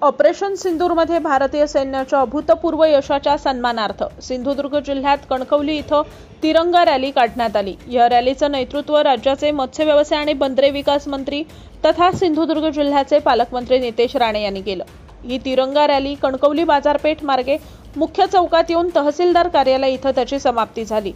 Operation सिंदूरमध्ये भारतीय सैन्याच्या अभूतपूर्व यशाच्या सन्मानार्थ सिंधुदुर्ग जिल्ह्यात कणकवली इथं तिरंगा रॅली काढण्यात आली। या रॅलीचं नेतृत्व राज्याचे मत्स्य व्यवसाय आणि बंदरे विकास मंत्री तथा सिंधुदुर्ग जिल्ह्याचे पालकमंत्री नितेश राणे यांनी केलं। ही तिरंगा रॅली कणकवली बाजारपेठ मार्गे मुख्य चौकात येऊन तहसीलदार कार्यालय इथं त्याची समाप्ती झाली।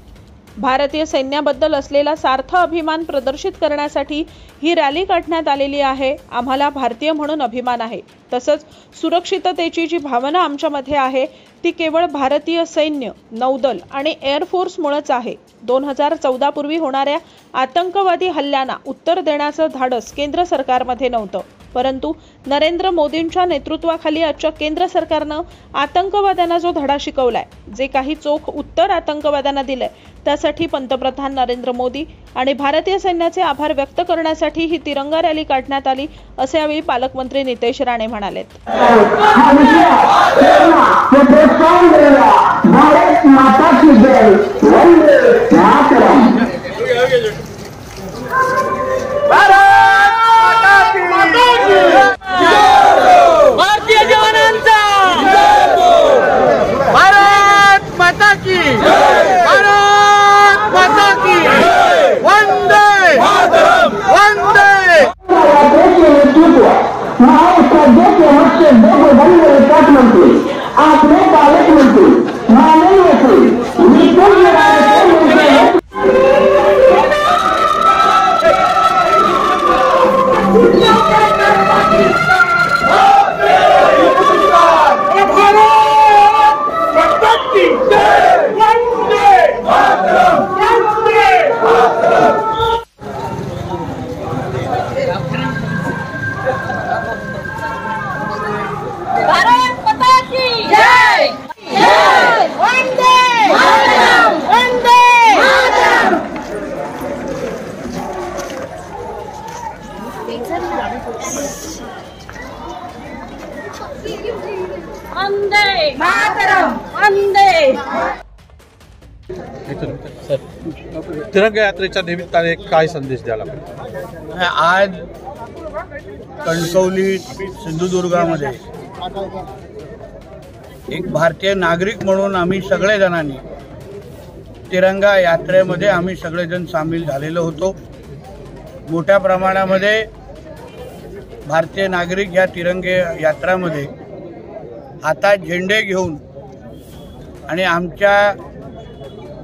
भारतीय सैन्याबद्दल असलेला सार्थ अभिमान प्रदर्शित करण्यासाठी ही रॅली काढण्यात आलेली आहे। आम्हाला भारतीय म्हणून अभिमान आहे। तसंच सुरक्षिततेची जी भावना आमच्यामध्ये आहे ती केवळ भारतीय सैन्य, नौदल आणि एअर फोर्स मुळेच आहे। 2014 पूर्वी होणाऱ्या आतंकवादी हल्ल्यांना उत्तर देण्याचं धाडस केंद्र सरकारमध्ये नव्हतं, परंतु नरेंद्र मोदींच्या नेतृत्वाखाली आजच्या केंद्र सरकारनं आतंकवाद्यांना जो धडा शिकवलाय, जे काही चोख उत्तर आतंकवाद्यांना दिलंय, त्यासाठी पंतप्रधान नरेंद्र मोदी आणि भारतीय सैन्याचे आभार व्यक्त करण्यासाठी ही तिरंगा रॅली काढण्यात आली, असे यावेळी पालकमंत्री नितेश राणे म्हणाले। भारतीय जवानांचा भारत माता की भारत माता की वंदे वंदे। आपले पालकमंत्री भारत माता की जय जय वंदे मातरम वंदे मातरम। वंदे मातरम वंदे। तिरंगा यात्रेच्या निमित्ताने काय संदेश द्यायला? आज कणकवली सिंधुदुर्गामध्ये एक भारतीय नागरिक म्हणून आम्ही सगळेजणांनी तिरंगा यात्रेमध्ये आम्ही सगळेजण सामील झालेलो होतो। मोठ्या प्रमाणामध्ये भारतीय नागरिक या तिरंगे यात्रामध्ये हातात झेंडे घेऊन आणि आमच्या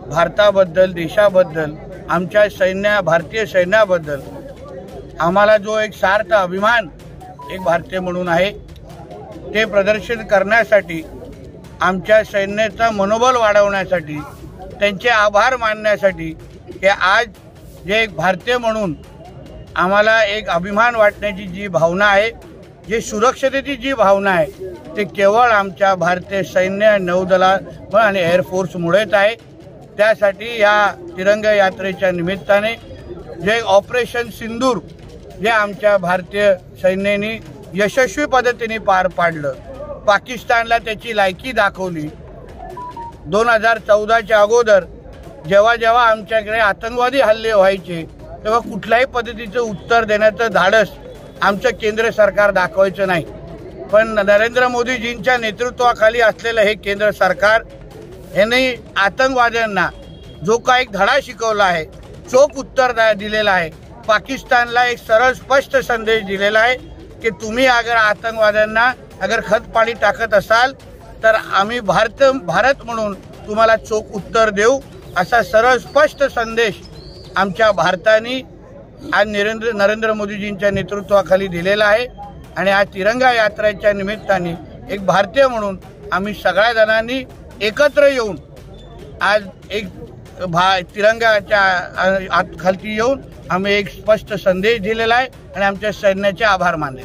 भारताबद्दल, देशाबद्दल, आमच्या भारतीय सैन्याबद्दल आम्हाला जो एक सार्थ अभिमान एक भारतीय म्हणून आहे ते प्रदर्शित करण्यासाठी, आमच्या सैन्याचा मनोबल वाढवण्यासाठी, त्यांचे आभार मानण्यासाठी की आज जे एक भारतीय म्हणून आम्हाला एक अभिमान वाटण्याची जी भावना आहे, जी सुरक्षतेची जी भावना आहे, ते केवळ आमच्या भारतीय सैन्य, नौदला आणि एअरफोर्समुळेच आहे। त्यासाठी या तिरंगा यात्रेच्या निमित्ताने जे ऑपरेशन सिंदूर जे आमच्या भारतीय सैन्याने यशस्वी पद्धतीने पार पाडलं, पाकिस्तानला त्याची लायकी दाखवली। 2014च्या अगोदर जेव्हा जेव्हा आमच्याकडे आतंकवादी हल्ले व्हायचे तेव्हा कुठल्याही पद्धतीचं उत्तर देण्याचं धाडस आमचं केंद्र सरकार दाखवायचं नाही, पण नरेंद्र मोदीजींच्या नेतृत्वाखाली असलेलं हे केंद्र सरकार यांनी आतंकवाद्यांना जो काही धडा शिकवला आहे, चोख उत्तर दिलेलं आहे। पाकिस्तानला एक सरळ स्पष्ट संदेश दिलेला आहे की तुम्ही अगर आतंकवाद्यांना अगर खत पाणी टाकत असाल तर आम्ही भारत म्हणून तुम्हाला चोख उत्तर देऊ, असा सरळ स्पष्ट संदेश आमच्या भारताने आज नरेंद्र मोदीजींच्या नेतृत्वाखाली दिलेला आहे। आणि आज तिरंगा यात्रेच्या निमित्ताने एक भारतीय म्हणून आम्ही सगळ्या जणांनी एकत्र येऊन आज एक तिरंगाच्या खालती येऊन आम्ही एक स्पष्ट संदेश दिलेला आहे आणि आमच्या सैन्याचे आभार मानले।